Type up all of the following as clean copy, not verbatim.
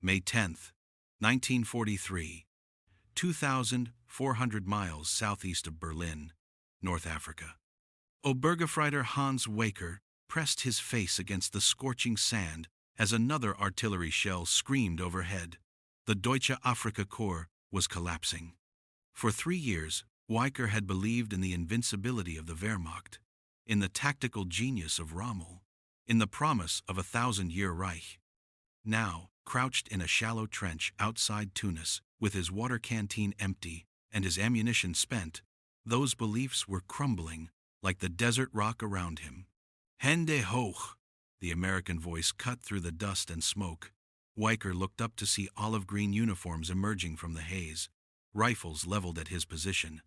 May 10, 1943, 2,400 miles southeast of Berlin, North Africa. Obergefreiter Hans Waker pressed his face against the scorching sand as another artillery shell screamed overhead. The Deutsche Afrika Korps was collapsing. For 3 years, Waker had believed in the invincibility of the Wehrmacht, in the tactical genius of Rommel, in the promise of a 1,000-year Reich. Now, crouched in a shallow trench outside Tunis, with his water canteen empty and his ammunition spent, those beliefs were crumbling like the desert rock around him. Hände hoch! The American voice cut through the dust and smoke. Waker looked up to see olive-green uniforms emerging from the haze, rifles leveled at his position.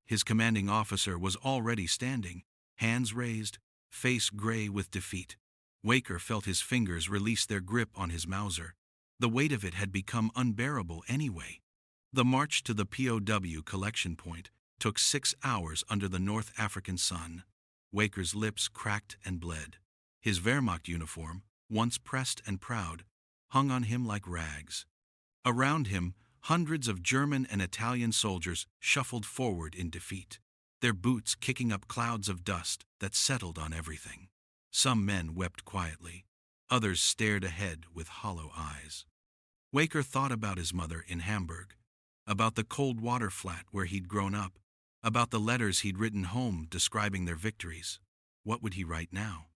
His commanding officer was already standing, hands raised, face gray with defeat. Waker felt his fingers release their grip on his Mauser. The weight of it had become unbearable anyway. The march to the POW collection point took 6 hours under the North African sun. Waker's lips cracked and bled. His Wehrmacht uniform, once pressed and proud, hung on him like rags. Around him, hundreds of German and Italian soldiers shuffled forward in defeat, their boots kicking up clouds of dust that settled on everything. Some men wept quietly. Others stared ahead with hollow eyes. Waker thought about his mother in Hamburg, about the cold water flat where he'd grown up, about the letters he'd written home describing their victories. What would he write now?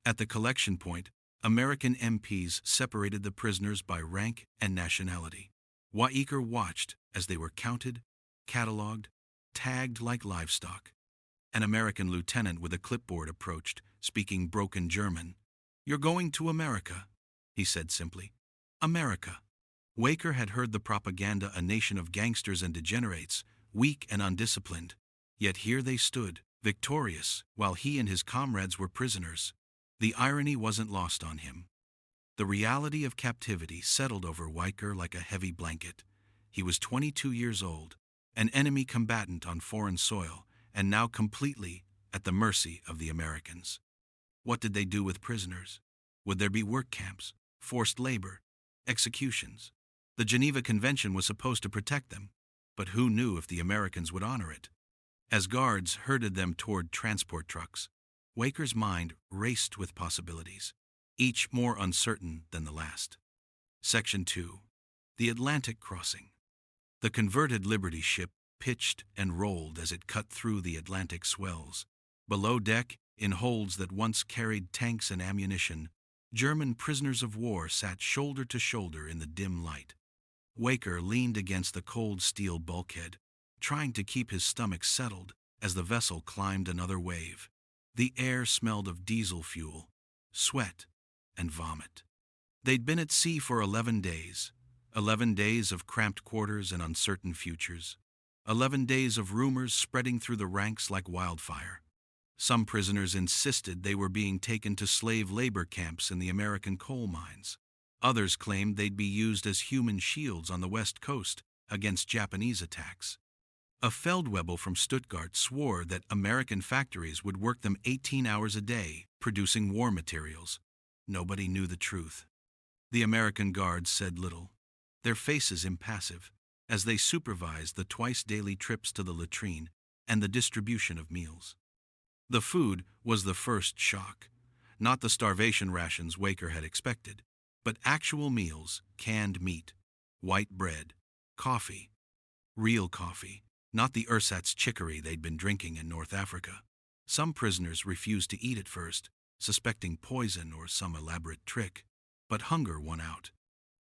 At the collection point, American MPs separated the prisoners by rank and nationality. Waker watched as they were counted, catalogued, tagged like livestock. An American lieutenant with a clipboard approached, speaking broken German. "You're going to America," he said simply. America. Waker had heard the propaganda, a nation of gangsters and degenerates, weak and undisciplined. Yet here they stood, victorious, while he and his comrades were prisoners. The irony wasn't lost on him. The reality of captivity settled over Waker like a heavy blanket. He was 22 years old, an enemy combatant on foreign soil, and now completely at the mercy of the Americans. What did they do with prisoners? Would there be work camps, forced labor, executions? The Geneva Convention was supposed to protect them, but who knew if the Americans would honor it? As guards herded them toward transport trucks, Waker's mind raced with possibilities, each more uncertain than the last. Section 2. The Atlantic Crossing. The converted Liberty ship pitched and rolled as it cut through the Atlantic swells. Below deck, in holds that once carried tanks and ammunition, German prisoners of war sat shoulder to shoulder in the dim light. Waker leaned against the cold steel bulkhead, trying to keep his stomach settled as the vessel climbed another wave. The air smelled of diesel fuel, sweat, and vomit. They'd been at sea for 11 days, 11 days of cramped quarters and uncertain futures, 11 days of rumors spreading through the ranks like wildfire. Some prisoners insisted they were being taken to slave labor camps in the American coal mines. Others claimed they'd be used as human shields on the West Coast against Japanese attacks. A Feldwebel from Stuttgart swore that American factories would work them 18 hours a day, producing war materials. Nobody knew the truth. The American guards said little, their faces impassive, as they supervised the twice-daily trips to the latrine and the distribution of meals. The food was the first shock, not the starvation rations Waker had expected, but actual meals, canned meat, white bread, coffee, real coffee, not the ersatz chicory they'd been drinking in North Africa. Some prisoners refused to eat at first, suspecting poison or some elaborate trick, but hunger won out.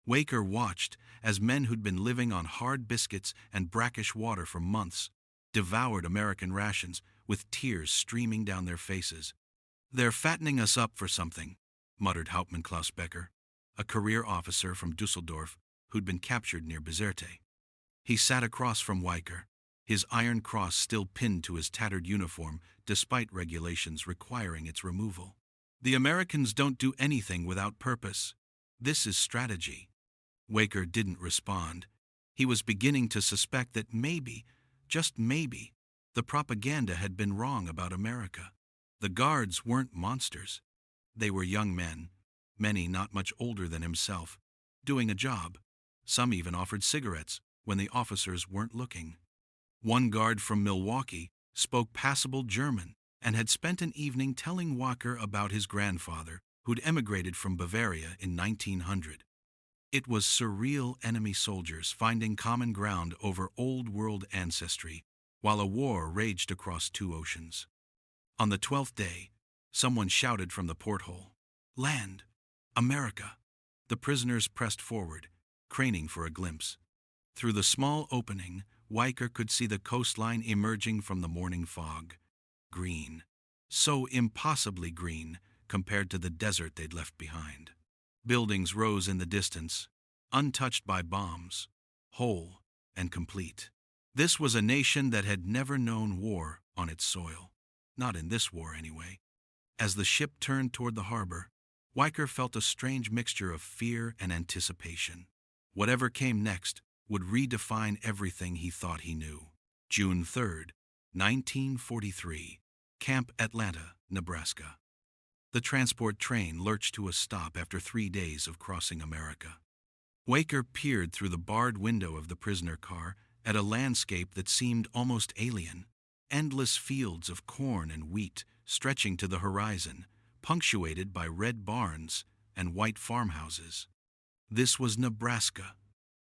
Waker watched as men who'd been living on hard biscuits and brackish water for months devoured American rations with tears streaming down their faces. "They're fattening us up for something," muttered Hauptmann Klaus Becker, a career officer from Dusseldorf who'd been captured near Bizerte. He sat across from Waker, his iron cross still pinned to his tattered uniform despite regulations requiring its removal. "The Americans don't do anything without purpose. This is strategy." Waker didn't respond. He was beginning to suspect that maybe, just maybe, the propaganda had been wrong about America. The guards weren't monsters. They were young men, many not much older than himself, doing a job. Some even offered cigarettes when the officers weren't looking. One guard from Milwaukee spoke passable German and had spent an evening telling Walker about his grandfather, who'd emigrated from Bavaria in 1900. It was surreal enemy soldiers finding common ground over old-world ancestry, while a war raged across two oceans. On the 12th day, someone shouted from the porthole, "Land! America!" The prisoners pressed forward, craning for a glimpse. Through the small opening, Weicker could see the coastline emerging from the morning fog. Green. So impossibly green compared to the desert they'd left behind. Buildings rose in the distance, untouched by bombs, whole and complete. This was a nation that had never known war on its soil. Not in this war, anyway. As the ship turned toward the harbor, Weicker felt a strange mixture of fear and anticipation. Whatever came next would redefine everything he thought he knew. June 3rd, 1943, Camp Atlanta, Nebraska. The transport train lurched to a stop after 3 days of crossing America. Weicker peered through the barred window of the prisoner car at a landscape that seemed almost alien. Endless fields of corn and wheat stretching to the horizon, punctuated by red barns and white farmhouses. This was Nebraska,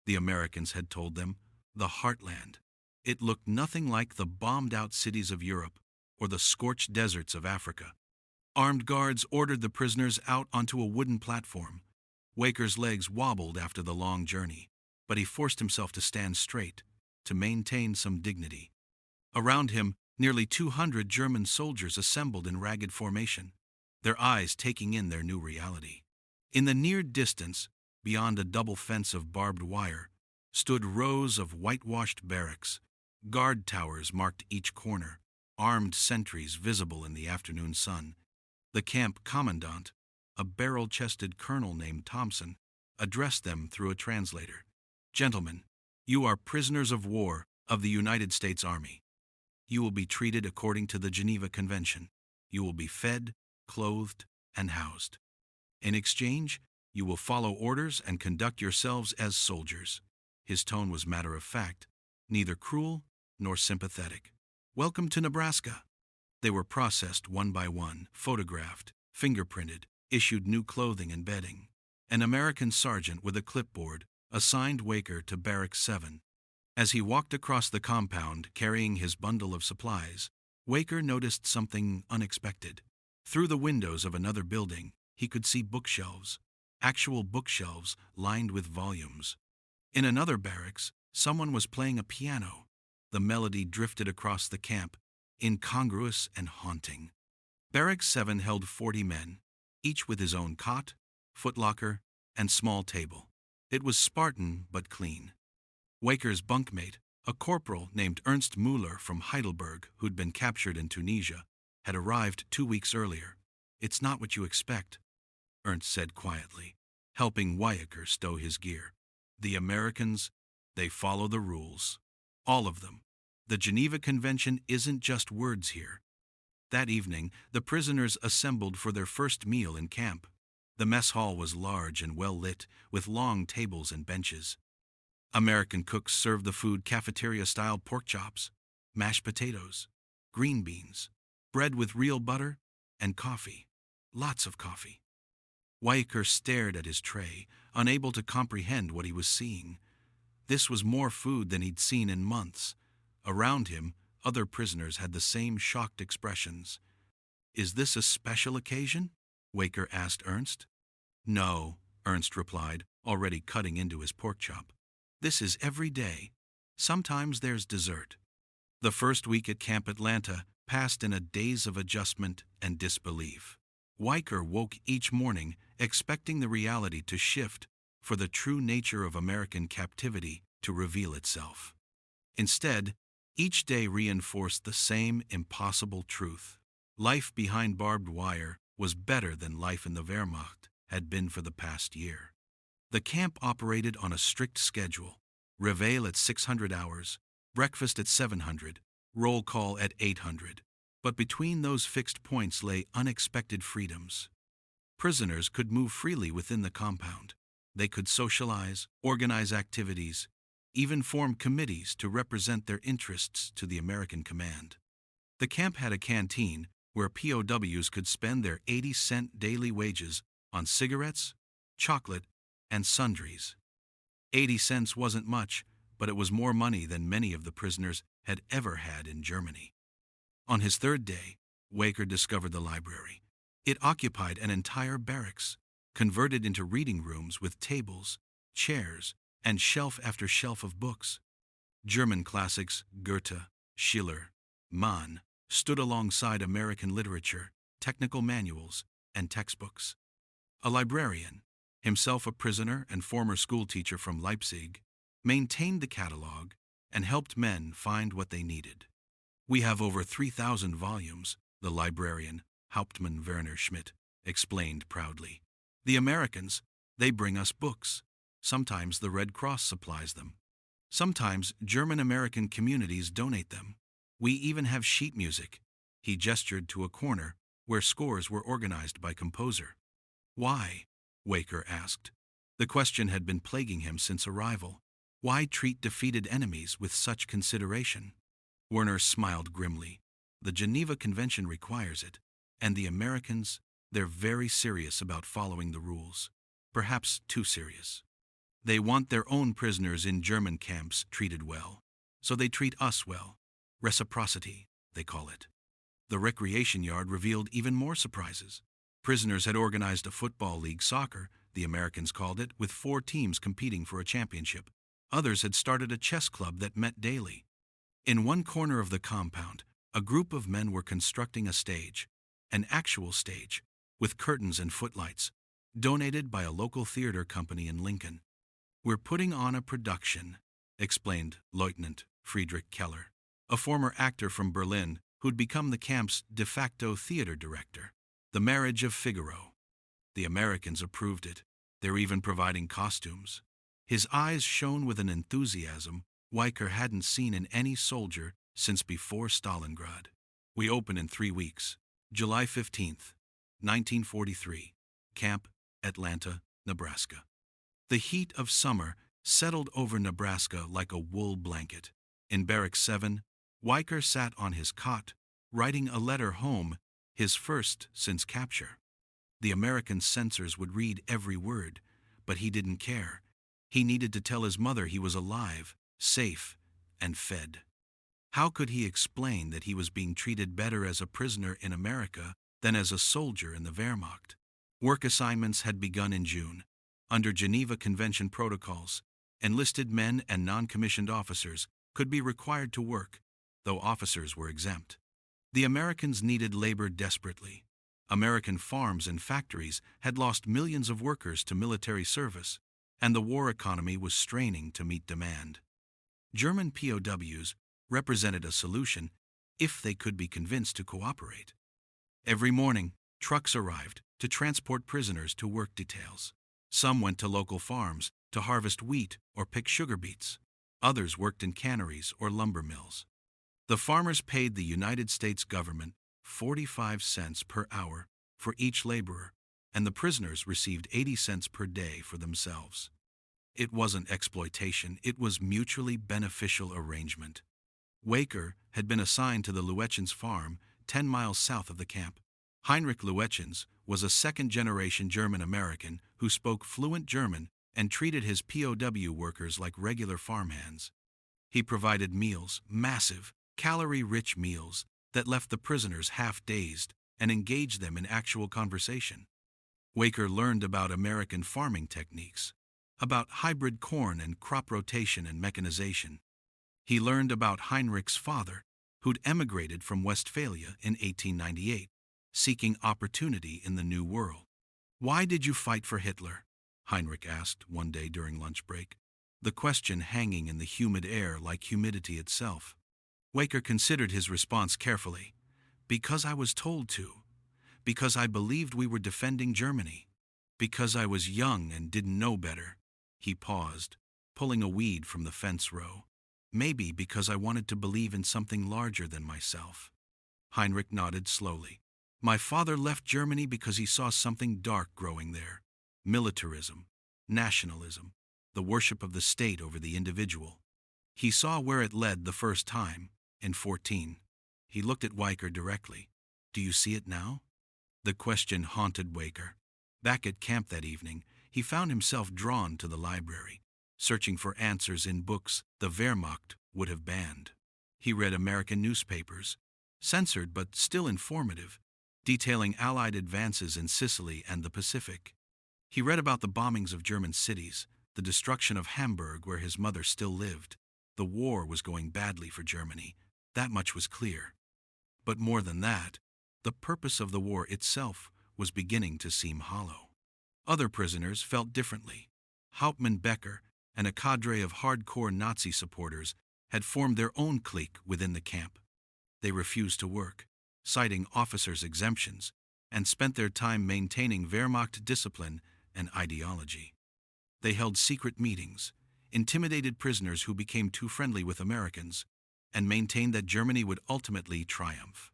the Americans had told them, the heartland. It looked nothing like the bombed-out cities of Europe or the scorched deserts of Africa. Armed guards ordered the prisoners out onto a wooden platform. Waker's legs wobbled after the long journey, but he forced himself to stand straight, to maintain some dignity. Around him, nearly 200 German soldiers assembled in ragged formation, their eyes taking in their new reality. In the near distance, beyond a double fence of barbed wire, stood rows of whitewashed barracks. Guard towers marked each corner, armed sentries visible in the afternoon sun. The camp commandant, a barrel-chested colonel named Thompson, addressed them through a translator. "Gentlemen, you are prisoners of war of the United States Army. You will be treated according to the Geneva Convention. You will be fed, clothed, and housed. In exchange, you will follow orders and conduct yourselves as soldiers." His tone was matter-of-fact, neither cruel nor sympathetic. "Welcome to Nebraska." They were processed one by one, photographed, fingerprinted, issued new clothing and bedding. An American sergeant with a clipboard assigned Weicker to Barrack 7. As he walked across the compound carrying his bundle of supplies, Weicker noticed something unexpected. Through the windows of another building, he could see bookshelves, actual bookshelves lined with volumes. In another barracks, someone was playing a piano. The melody drifted across the camp, incongruous and haunting. Barrack 7 held 40 men, each with his own cot, footlocker, and small table. It was Spartan but clean. Weiker's bunkmate, a corporal named Ernst Müller from Heidelberg who'd been captured in Tunisia, had arrived 2 weeks earlier. "It's not what you expect," Ernst said quietly, helping Weicker stow his gear. "The Americans, they follow the rules. All of them. The Geneva Convention isn't just words here." That evening, the prisoners assembled for their first meal in camp. The mess hall was large and well lit, with long tables and benches. American cooks served the food cafeteria-style pork chops, mashed potatoes, green beans, bread with real butter, and coffee. Lots of coffee. Weicker stared at his tray, unable to comprehend what he was seeing. This was more food than he'd seen in months. Around him, other prisoners had the same shocked expressions. "Is this a special occasion?" Weicker asked Ernst. "No," Ernst replied, already cutting into his pork chop. "This is every day. Sometimes there's dessert." The first week at Camp Atlanta passed in a daze of adjustment and disbelief. Weicker woke each morning expecting the reality to shift, for the true nature of American captivity to reveal itself. Instead, each day reinforced the same impossible truth. Life behind barbed wire was better than life in the Wehrmacht had been for the past year. The camp operated on a strict schedule: reveille at 600 hours, breakfast at 700, roll call at 800. But between those fixed points lay unexpected freedoms. Prisoners could move freely within the compound. They could socialize, organize activities, even form committees to represent their interests to the American command. The camp had a canteen where POWs could spend their 80-cent daily wages on cigarettes, chocolate, and sundries. 80 cents wasn't much, but it was more money than many of the prisoners had ever had in Germany. On his third day, Waker discovered the library. It occupied an entire barracks, converted into reading rooms with tables, chairs, and shelf after shelf of books. German classics Goethe, Schiller, Mann stood alongside American literature, technical manuals, and textbooks. A librarian, himself a prisoner and former schoolteacher from Leipzig, maintained the catalog and helped men find what they needed. "We have over 3,000 volumes," the librarian, Hauptmann Werner Schmidt, explained proudly. "The Americans, they bring us books. Sometimes the Red Cross supplies them. Sometimes German-American communities donate them. We even have sheet music." He gestured to a corner where scores were organized by composer. "Why?" Waker asked. The question had been plaguing him since arrival. Why treat defeated enemies with such consideration? Werner smiled grimly. "The Geneva Convention requires it, and the Americans, they're very serious about following the rules. Perhaps too serious. They want their own prisoners in German camps treated well, so they treat us well. Reciprocity, they call it." The recreation yard revealed even more surprises. Prisoners had organized a football league, soccer, the Americans called it, with 4 teams competing for a championship. Others had started a chess club that met daily. In one corner of the compound, a group of men were constructing a stage, an actual stage, with curtains and footlights, donated by a local theater company in Lincoln. "We're putting on a production," explained Lieutenant Friedrich Keller, a former actor from Berlin who'd become the camp's de facto theater director. "The Marriage of Figaro." The Americans approved it. They're even providing costumes. His eyes shone with an enthusiasm Waker hadn't seen in any soldier since before Stalingrad. "We open in 3 weeks. July 15th, 1943. Camp, Atlanta, Nebraska." The heat of summer settled over Nebraska like a wool blanket. In Barrack 7, Waker sat on his cot, writing a letter home, his first since capture. The American censors would read every word, but he didn't care. He needed to tell his mother he was alive, safe, and fed. How could he explain that he was being treated better as a prisoner in America than as a soldier in the Wehrmacht? Work assignments had begun in June. Under Geneva Convention protocols, enlisted men and non-commissioned officers could be required to work, though officers were exempt. The Americans needed labor desperately. American farms and factories had lost millions of workers to military service, and the war economy was straining to meet demand. German POWs represented a solution if they could be convinced to cooperate. Every morning, trucks arrived to transport prisoners to work details. Some went to local farms to harvest wheat or pick sugar beets. Others worked in canneries or lumber mills. The farmers paid the United States government 45 cents per hour for each laborer, and the prisoners received 80 cents per day for themselves. It wasn't exploitation, it was mutually beneficial arrangement. Waker had been assigned to the Luetschens farm 10 miles south of the camp. Heinrich Luetschens was a second-generation German-American who spoke fluent German and treated his POW workers like regular farmhands. He provided meals, massive, calorie-rich meals that left the prisoners half-dazed and engaged them in actual conversation. Waker learned about American farming techniques, about hybrid corn and crop rotation and mechanization. He learned about Heinrich's father, who'd emigrated from Westphalia in 1898, seeking opportunity in the New World. "Why did you fight for Hitler?" Heinrich asked one day during lunch break, the question hanging in the humid air like humidity itself. Waker considered his response carefully. "Because I was told to. Because I believed we were defending Germany. Because I was young and didn't know better." He paused, pulling a weed from the fence row. "Maybe because I wanted to believe in something larger than myself." Heinrich nodded slowly. "My father left Germany because he saw something dark growing there. Militarism. nationalism, the worship of the state over the individual. He saw where it led the first time, in 14. He looked at Weicker directly. "Do you see it now?" The question haunted Weicker. Back at camp that evening, he found himself drawn to the library, searching for answers in books the Wehrmacht would have banned. He read American newspapers, censored but still informative, detailing Allied advances in Sicily and the Pacific. He read about the bombings of German cities, the destruction of Hamburg where his mother still lived. The war was going badly for Germany, that much was clear. But more than that, the purpose of the war itself was beginning to seem hollow. Other prisoners felt differently. Hauptmann Becker and a cadre of hardcore Nazi supporters had formed their own clique within the camp. They refused to work, citing officers' exemptions, and spent their time maintaining Wehrmacht discipline and ideology. They held secret meetings, intimidated prisoners who became too friendly with Americans, and maintained that Germany would ultimately triumph.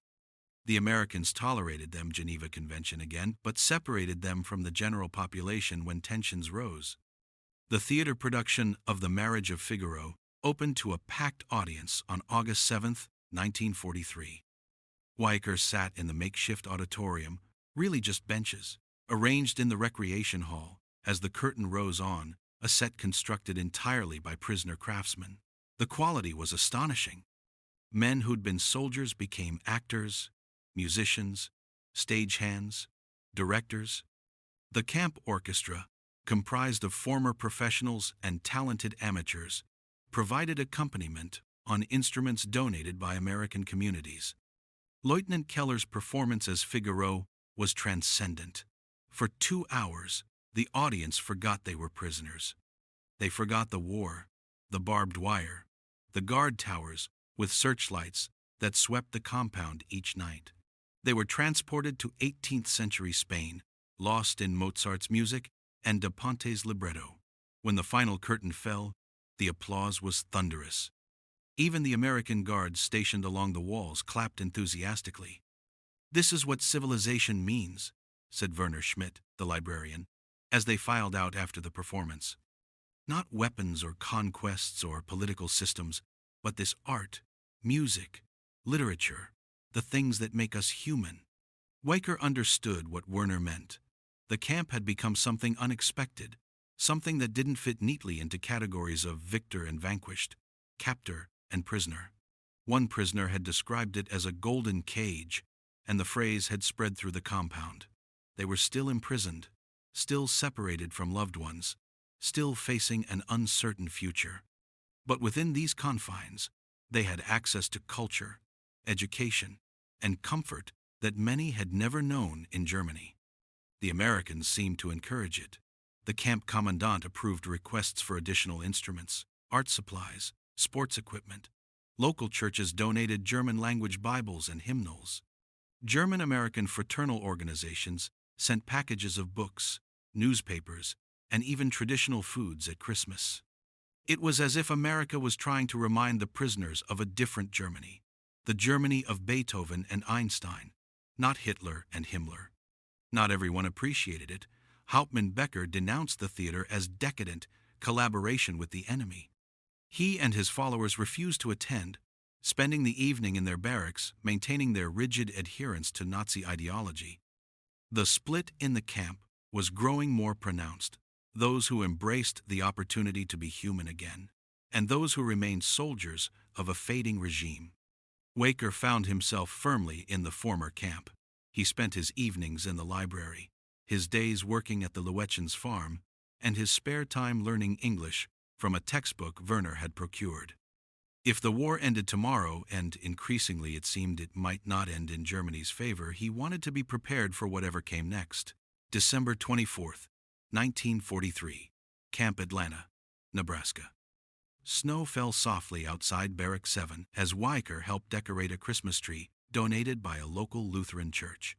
The Americans tolerated them, Geneva Convention again, but separated them from the general population when tensions rose. The theater production of The Marriage of Figaro opened to a packed audience on August 7, 1943. Weicker sat in the makeshift auditorium, really just benches, arranged in the recreation hall. As the curtain rose on, a set constructed entirely by prisoner craftsmen. The quality was astonishing. Men who'd been soldiers became actors, musicians, stagehands, directors. The camp orchestra, comprised of former professionals and talented amateurs, provided accompaniment on instruments donated by American communities. Lieutenant Keller's performance as Figaro was transcendent. For 2 hours, the audience forgot they were prisoners. They forgot the war, the barbed wire, the guard towers with searchlights that swept the compound each night. They were transported to 18th century Spain, lost in Mozart's music and Da Ponte's libretto. When the final curtain fell, the applause was thunderous. Even the American guards stationed along the walls clapped enthusiastically. "This is what civilization means," said Werner Schmidt, the librarian, as they filed out after the performance. "Not weapons or conquests or political systems, but this art, music, literature, the things that make us human." Weicker understood what Werner meant. The camp had become something unexpected, something that didn't fit neatly into categories of victor and vanquished, captor and prisoner. One prisoner had described it as a golden cage, and the phrase had spread through the compound. They were still imprisoned, still separated from loved ones, still facing an uncertain future. But within these confines, they had access to culture, education, and comfort that many had never known in Germany. The Americans seemed to encourage it. The camp commandant approved requests for additional instruments, art supplies, sports equipment. Local churches donated German-language Bibles and hymnals. German-American fraternal organizations sent packages of books, newspapers, and even traditional foods at Christmas. It was as if America was trying to remind the prisoners of a different Germany, the Germany of Beethoven and Einstein, not Hitler and Himmler. Not everyone appreciated it. Hauptmann Becker denounced the theater as decadent collaboration with the enemy. He and his followers refused to attend, spending the evening in their barracks, maintaining their rigid adherence to Nazi ideology. The split in the camp was growing more pronounced, those who embraced the opportunity to be human again, and those who remained soldiers of a fading regime. Weicker found himself firmly in the former camp. He spent his evenings in the library, his days working at the Lewetchens farm, and his spare time learning English from a textbook Werner had procured. If the war ended tomorrow, and increasingly it seemed it might not end in Germany's favor, he wanted to be prepared for whatever came next. December 24th, 1943, Camp Atlanta, Nebraska. Snow fell softly outside Barrack 7 as Weicker helped decorate a Christmas tree donated by a local Lutheran church.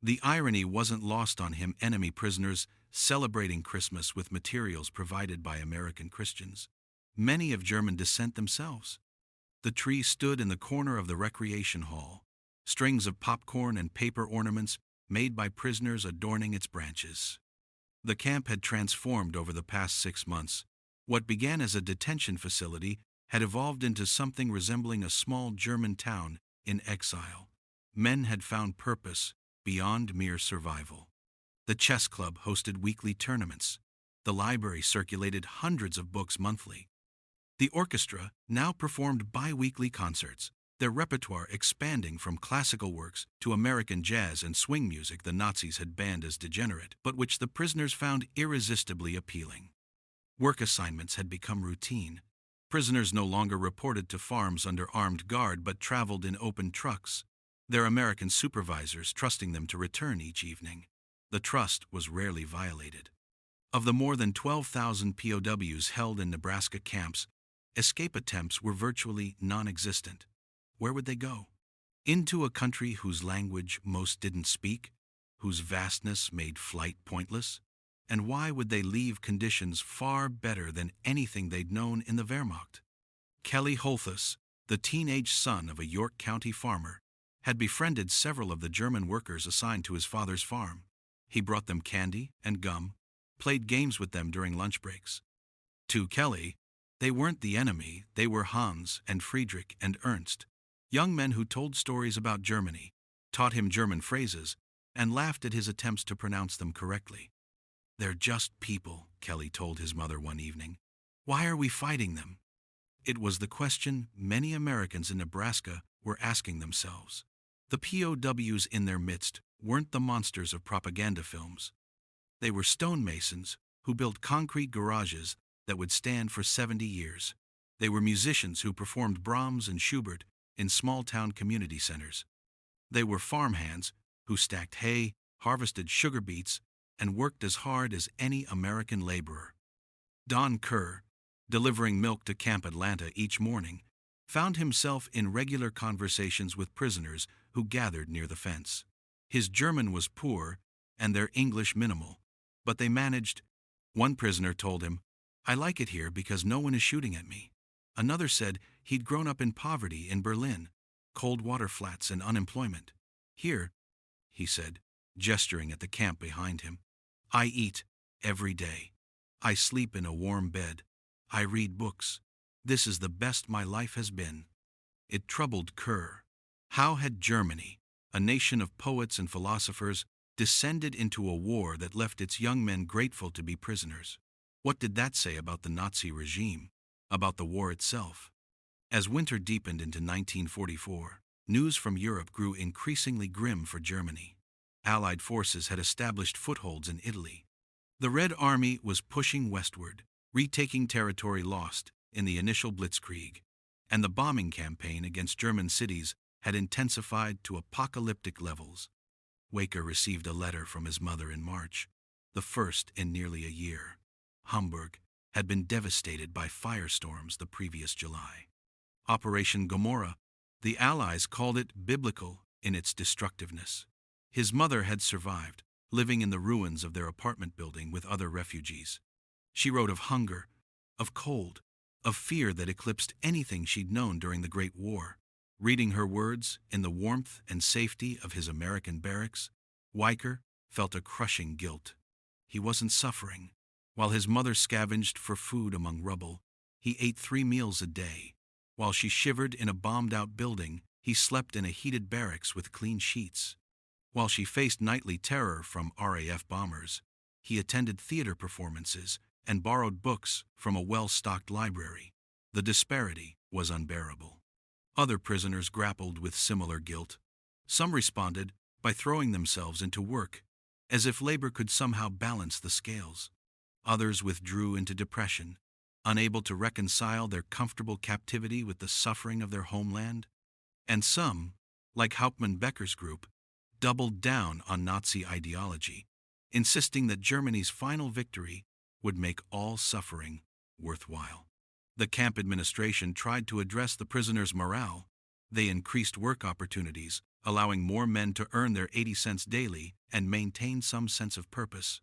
The irony wasn't lost on him, enemy prisoners celebrating Christmas with materials provided by American Christians, many of German descent themselves. The tree stood in the corner of the recreation hall, strings of popcorn and paper ornaments made by prisoners adorning its branches. The camp had transformed over the past 6 months. What began as a detention facility had evolved into something resembling a small German town in exile. Men had found purpose beyond mere survival. The chess club hosted weekly tournaments. The library circulated hundreds of books monthly. The orchestra now performed bi-weekly concerts, their repertoire expanding from classical works to American jazz and swing music the Nazis had banned as degenerate, but which the prisoners found irresistibly appealing. Work assignments had become routine. Prisoners no longer reported to farms under armed guard but traveled in open trucks, their American supervisors trusting them to return each evening. The trust was rarely violated. Of the more than 12,000 POWs held in Nebraska camps, escape attempts were virtually non-existent. Where would they go? Into a country whose language most didn't speak, whose vastness made flight pointless? And why would they leave conditions far better than anything they'd known in the Wehrmacht? Kelly Holthus, the teenage son of a York County farmer, had befriended several of the German workers assigned to his father's farm. He brought them candy and gum, played games with them during lunch breaks. To Kelly, they weren't the enemy, they were Hans and Friedrich and Ernst, young men who told stories about Germany, taught him German phrases, and laughed at his attempts to pronounce them correctly. "They're just people," Kelly told his mother one evening. "Why are we fighting them?" It was the question many Americans in Nebraska were asking themselves. The POWs in their midst weren't the monsters of propaganda films. They were stonemasons who built concrete garages that would stand for 70 years. They were musicians who performed Brahms and Schubert in small-town community centers. They were farmhands who stacked hay, harvested sugar beets, and worked as hard as any American laborer. Don Kerr, delivering milk to Camp Atlanta each morning, found himself in regular conversations with prisoners who gathered near the fence. His German was poor and their English minimal, but they managed. One prisoner told him, "I like it here because no one is shooting at me." Another said he'd grown up in poverty in Berlin, cold water flats and unemployment. "Here," he said, gesturing at the camp behind him, "I eat every day. I sleep in a warm bed. I read books. This is the best my life has been." It troubled Kerr. How had Germany, a nation of poets and philosophers, descended into a war that left its young men grateful to be prisoners? What did that say about the Nazi regime, about the war itself? As winter deepened into 1944, news from Europe grew increasingly grim for Germany. Allied forces had established footholds in Italy. The Red Army was pushing westward, retaking territory lost in the initial blitzkrieg, and the bombing campaign against German cities had intensified to apocalyptic levels. Waker received a letter from his mother in March, the first in nearly a year. Hamburg had been devastated by firestorms the previous July. Operation Gomorrah, the Allies called it biblical in its destructiveness. His mother had survived, living in the ruins of their apartment building with other refugees. She wrote of hunger, of cold, of fear that eclipsed anything she'd known during the Great War. Reading her words in the warmth and safety of his American barracks, Waker felt a crushing guilt. He wasn't suffering. While his mother scavenged for food among rubble, he ate 3 meals a day. While she shivered in a bombed-out building, he slept in a heated barracks with clean sheets. While she faced nightly terror from RAF bombers, he attended theater performances and borrowed books from a well-stocked library. The disparity was unbearable. Other prisoners grappled with similar guilt. Some responded by throwing themselves into work, as if labor could somehow balance the scales. Others withdrew into depression, unable to reconcile their comfortable captivity with the suffering of their homeland. And some, like Hauptmann Becker's group, doubled down on Nazi ideology, insisting that Germany's final victory would make all suffering worthwhile. The camp administration tried to address the prisoners' morale. They increased work opportunities, allowing more men to earn their 80 cents daily and maintain some sense of purpose.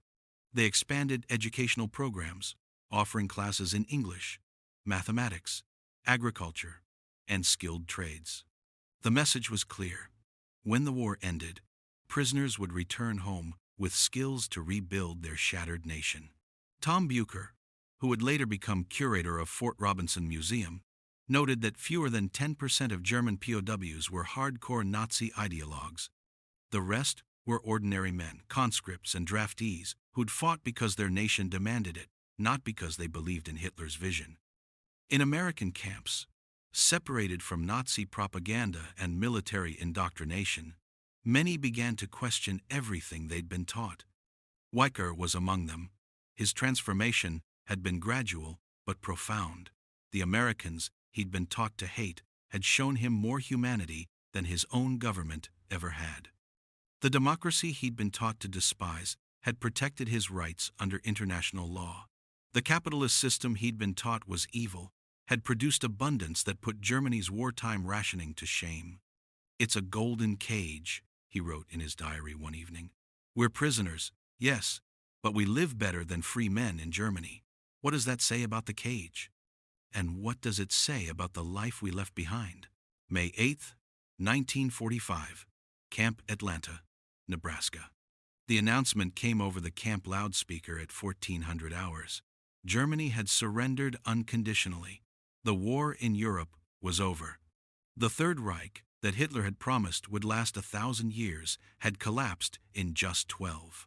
They expanded educational programs, offering classes in English, mathematics, agriculture, and skilled trades. The message was clear. When the war ended, prisoners would return home with skills to rebuild their shattered nation. Tom Bucher, who would later become curator of Fort Robinson Museum, noted that fewer than 10% of German POWs were hardcore Nazi ideologues. The rest were ordinary men, conscripts and draftees, who'd fought because their nation demanded it, not because they believed in Hitler's vision. In American camps, separated from Nazi propaganda and military indoctrination, many began to question everything they'd been taught. Weicker was among them. His transformation had been gradual but profound. The Americans he'd been taught to hate had shown him more humanity than his own government ever had. The democracy he'd been taught to despise had protected his rights under international law. The capitalist system he'd been taught was evil had produced abundance that put Germany's wartime rationing to shame. "It's a golden cage," he wrote in his diary one evening. "We're prisoners, yes, but we live better than free men in Germany. What does that say about the cage? And what does it say about the life we left behind?" May 8, 1945, Camp Atlanta, Nebraska. The announcement came over the camp loudspeaker at 1400 hours. Germany had surrendered unconditionally. The war in Europe was over. The Third Reich, that Hitler had promised would last 1,000 years, had collapsed in just 12.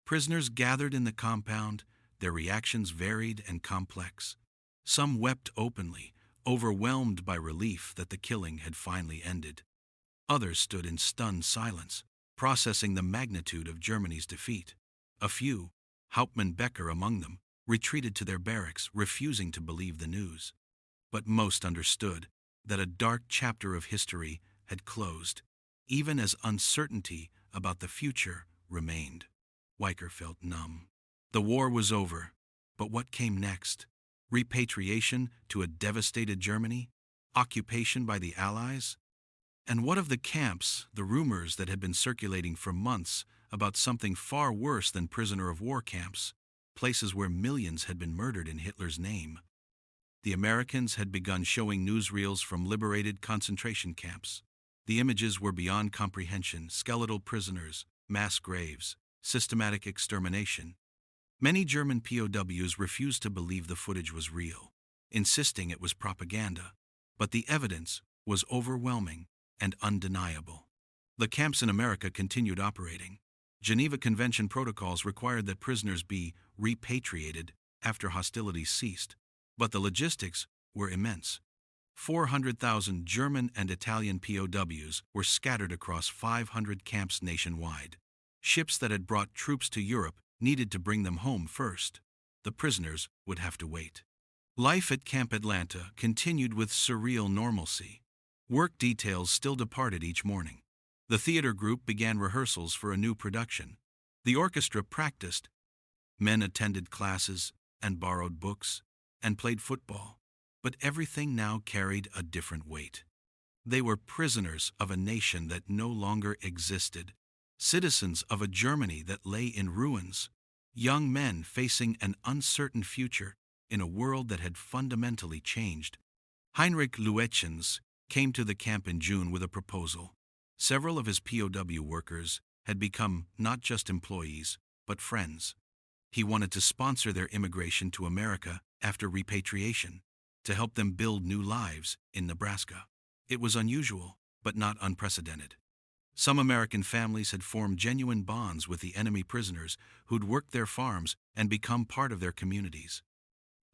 Prisoners gathered in the compound, their reactions varied and complex. Some wept openly, overwhelmed by relief that the killing had finally ended. Others stood in stunned silence, processing the magnitude of Germany's defeat. A few, Hauptmann Becker among them, retreated to their barracks, refusing to believe the news. But most understood that a dark chapter of history had closed, even as uncertainty about the future remained. Weicker felt numb. The war was over, but what came next? Repatriation to a devastated Germany? Occupation by the Allies? And what of the camps, the rumors that had been circulating for months about something far worse than prisoner of war camps, places where millions had been murdered in Hitler's name? The Americans had begun showing newsreels from liberated concentration camps. The images were beyond comprehension: skeletal prisoners, mass graves, systematic extermination. Many German POWs refused to believe the footage was real, insisting it was propaganda. But the evidence was overwhelming and undeniable. The camps in America continued operating. Geneva Convention protocols required that prisoners be repatriated after hostilities ceased, but the logistics were immense. 400,000 German and Italian POWs were scattered across 500 camps nationwide. Ships that had brought troops to Europe needed to bring them home first. The prisoners would have to wait. Life at Camp Atlanta continued with surreal normalcy. Work details still departed each morning. The theater group began rehearsals for a new production. The orchestra practiced. Men attended classes and borrowed books and played football. But everything now carried a different weight. They were prisoners of a nation that no longer existed, citizens of a Germany that lay in ruins, young men facing an uncertain future in a world that had fundamentally changed. Heinrich Luetjens came to the camp in June with a proposal. Several of his POW workers had become not just employees, but friends. He wanted to sponsor their immigration to America after repatriation, to help them build new lives in Nebraska. It was unusual, but not unprecedented. Some American families had formed genuine bonds with the enemy prisoners who'd worked their farms and become part of their communities.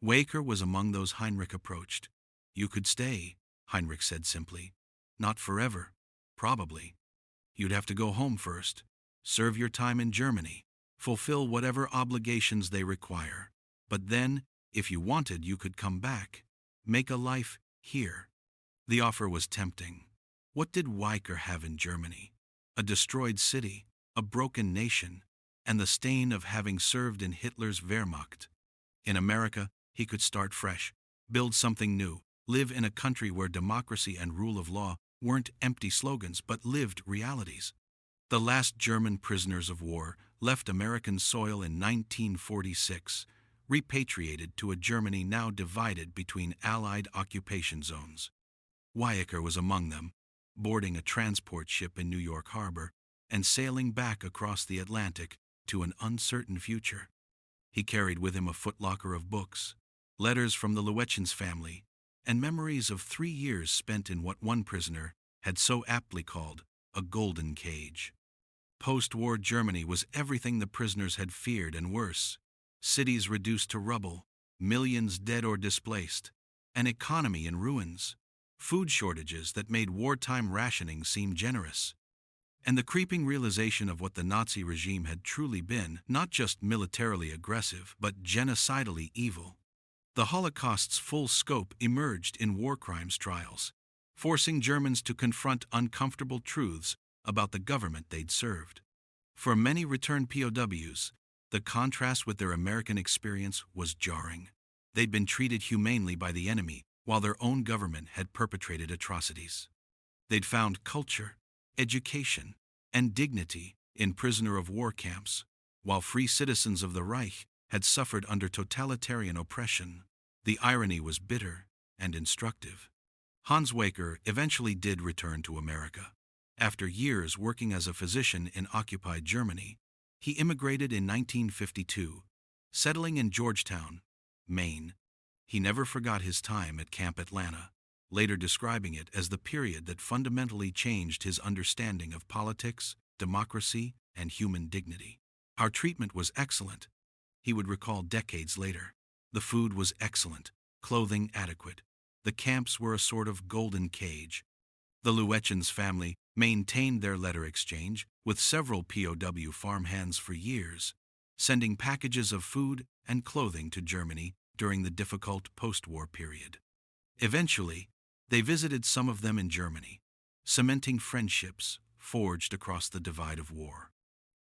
Weicker was among those Heinrich approached. "You could stay," Heinrich said simply. "Not forever, probably. You'd have to go home first, serve your time in Germany, fulfill whatever obligations they require. But then, if you wanted, you could come back, make a life here." The offer was tempting. What did Weicker have in Germany? A destroyed city, a broken nation, and the stain of having served in Hitler's Wehrmacht. In America, he could start fresh, build something new, live in a country where democracy and rule of law weren't empty slogans but lived realities. The last German prisoners of war left American soil in 1946, repatriated to a Germany now divided between Allied occupation zones. Weicker was among them, boarding a transport ship in New York Harbor and sailing back across the Atlantic to an uncertain future. He carried with him a footlocker of books, letters from the WWII's family, and memories of 3 years spent in what one prisoner had so aptly called a golden cage. Post-war Germany was everything the prisoners had feared and worse: cities reduced to rubble, millions dead or displaced, an economy in ruins, food shortages that made wartime rationing seem generous, and the creeping realization of what the Nazi regime had truly been: not just militarily aggressive, but genocidally evil. The Holocaust's full scope emerged in war crimes trials, forcing Germans to confront uncomfortable truths about the government they'd served. For many returned POWs, the contrast with their American experience was jarring. They'd been treated humanely by the enemy, while their own government had perpetrated atrocities. They'd found culture, education, and dignity in prisoner of war camps, while free citizens of the Reich had suffered under totalitarian oppression. The irony was bitter and instructive. Hans Waker eventually did return to America. After years working as a physician in occupied Germany, he immigrated in 1952, settling in Georgetown, Maine. He never forgot his time at Camp Atlanta, later describing it as the period that fundamentally changed his understanding of politics, democracy, and human dignity. "Our treatment was excellent," he would recall decades later. "The food was excellent, clothing adequate. The camps were a sort of golden cage." The WWII's family maintained their letter exchange with several POW farmhands for years, sending packages of food and clothing to Germany during the difficult post-war period. Eventually, they visited some of them in Germany, cementing friendships forged across the divide of war.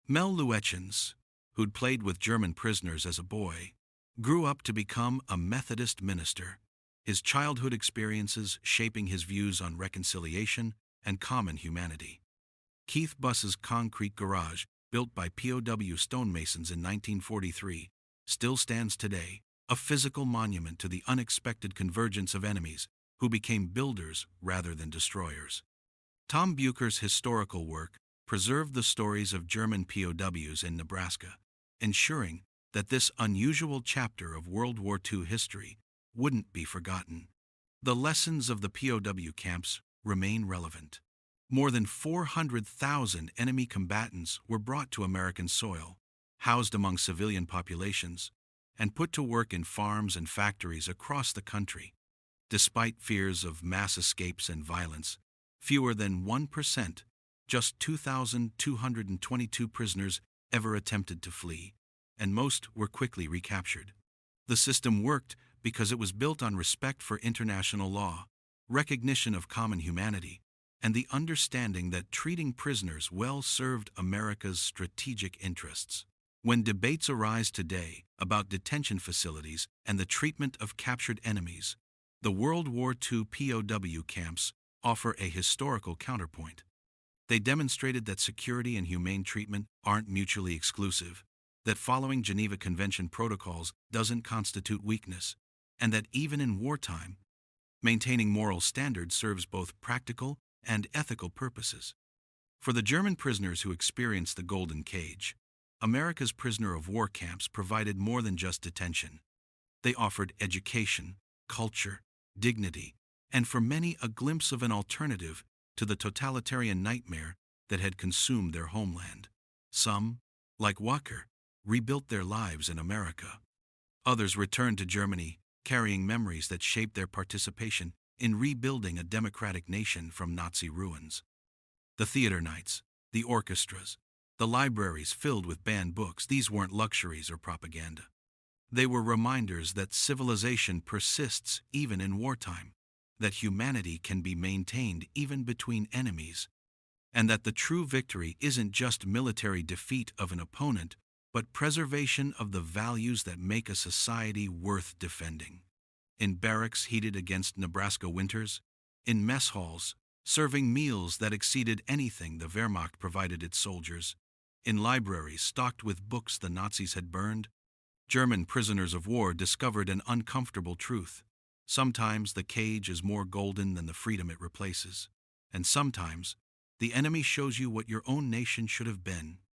Mel Lewetjens, who'd played with German prisoners as a boy, grew up to become a Methodist minister, his childhood experiences shaping his views on reconciliation and common humanity. Keith Buss's concrete garage, built by POW stonemasons in 1943, still stands today, a physical monument to the unexpected convergence of enemies who became builders rather than destroyers. Tom Bucher's historical work preserved the stories of German POWs in Nebraska, ensuring that this unusual chapter of World War II history wouldn't be forgotten. The lessons of the POW camps remain relevant. More than 400,000 enemy combatants were brought to American soil, housed among civilian populations, and put to work in farms and factories across the country. Despite fears of mass escapes and violence, fewer than 1%, just 2,222 prisoners ever attempted to flee, and most were quickly recaptured. The system worked because it was built on respect for international law, recognition of common humanity, and the understanding that treating prisoners well served America's strategic interests. When debates arise today about detention facilities and the treatment of captured enemies, the World War II POW camps offer a historical counterpoint. They demonstrated that security and humane treatment aren't mutually exclusive, that following Geneva Convention protocols doesn't constitute weakness, and that even in wartime, maintaining moral standards serves both practical and ethical purposes. For the German prisoners who experienced the Golden Cage, America's prisoner of war camps provided more than just detention. They offered education, culture, dignity, and for many a glimpse of an alternative to the totalitarian nightmare that had consumed their homeland. Some, like Walker, rebuilt their lives in America. Others returned to Germany, carrying memories that shaped their participation in rebuilding a democratic nation from Nazi ruins. The theater nights, the orchestras, the libraries filled with banned books, these weren't luxuries or propaganda. They were reminders that civilization persists even in wartime, that humanity can be maintained even between enemies, and that the true victory isn't just military defeat of an opponent, but preservation of the values that make a society worth defending. In barracks heated against Nebraska winters, in mess halls, serving meals that exceeded anything the Wehrmacht provided its soldiers, in libraries stocked with books the Nazis had burned, German prisoners of war discovered an uncomfortable truth. Sometimes the cage is more golden than the freedom it replaces, and sometimes the enemy shows you what your own nation should have been.